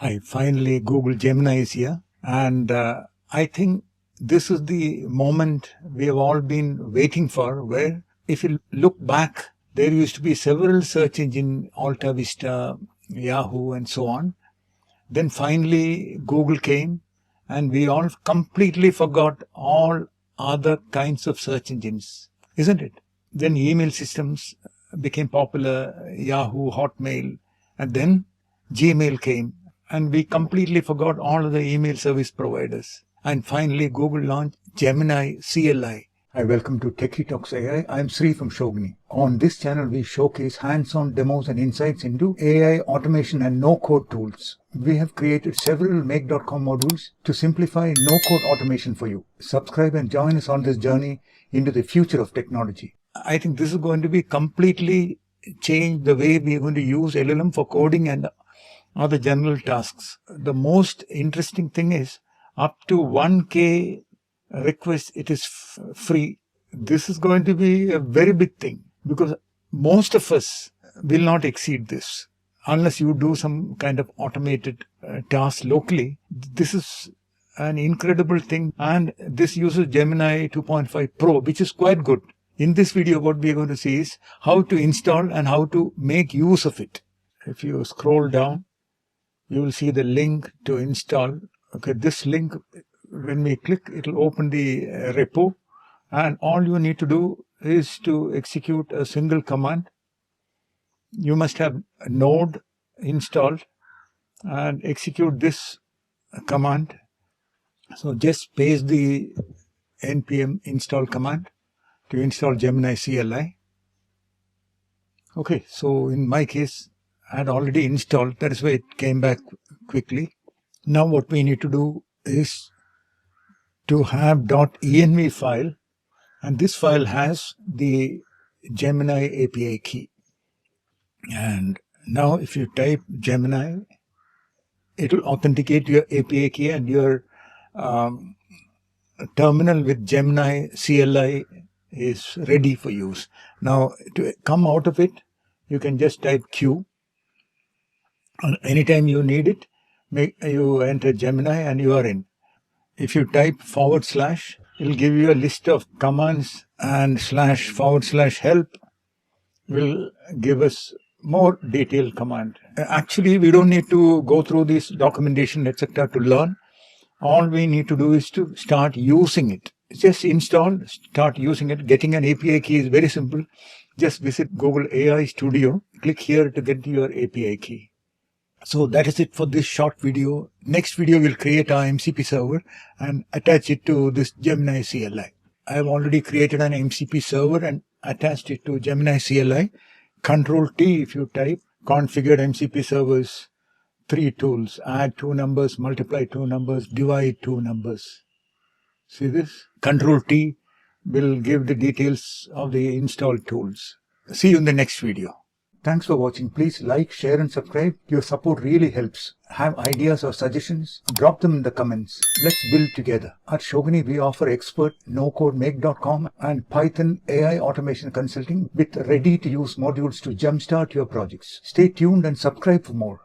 Hi, finally Google Gemini is here, and I think this is the moment we have all been waiting for, where if you look back, there used to be several search engines, Alta Vista, Yahoo and so on. Then finally Google came and we all completely forgot all other kinds of search engines, isn't it? Then email systems became popular, Yahoo, Hotmail, and then Gmail came. And we completely forgot all of the email service providers. And finally, Google launched Gemini CLI. Hi, welcome to Techie Talks AI. I'm Sri from Shogini. On this channel, we showcase hands-on demos and insights into AI automation and no-code tools. We have created several Make.com modules to simplify no-code automation for you. Subscribe and join us on this journey into the future of technology. I think this is going to be completely change the way we are going to use LLM for coding and other general tasks. The most interesting thing is up to 1K requests, it is free. This is going to be a very big thing because most of us will not exceed this unless you do some kind of automated task locally. This is an incredible thing, and this uses Gemini 2.5 Pro, which is quite good. In this video, what we are going to see is how to install and how to make use of it. If you scroll down, you will see the link to install. Okay, this link, when we click, it will open the repo, and all you need to do is to execute a single command. You must have a node installed and execute this command. So just paste the npm install command to install Gemini CLI. Okay, so in my case, I had already installed. That is why it came back quickly. Now what we need to do is to have .env file, and this file has the Gemini API key. And now if you type Gemini, it will authenticate your API key, and your terminal with Gemini CLI is ready for use. Now to come out of it, you can just type Q. Anytime you need it, you enter Gemini and you are in. If you type /, it will give you a list of commands, and // help will give us more detailed command. Actually, we don't need to go through this documentation, etc. to learn. All we need to do is to start using it. Just install, start using it. Getting an API key is very simple. Just visit Google AI Studio. Click here to get your API key. So that is it for this short video. Next video, we'll create our MCP server and attach it to this Gemini CLI. I have already created an MCP server and attached it to Gemini CLI. Control T if you type configured MCP servers, 3 tools, add 2 numbers, multiply 2 numbers, divide 2 numbers. See this? Control T will give the details of the installed tools. See you in the next video. Thanks for watching. Please like, share and subscribe. Your support really helps. Have ideas or suggestions? Drop them in the comments. Let's build together. At Shogini, we offer expert no-code Make.com and Python AI automation consulting with ready-to-use modules to jumpstart your projects. Stay tuned and subscribe for more.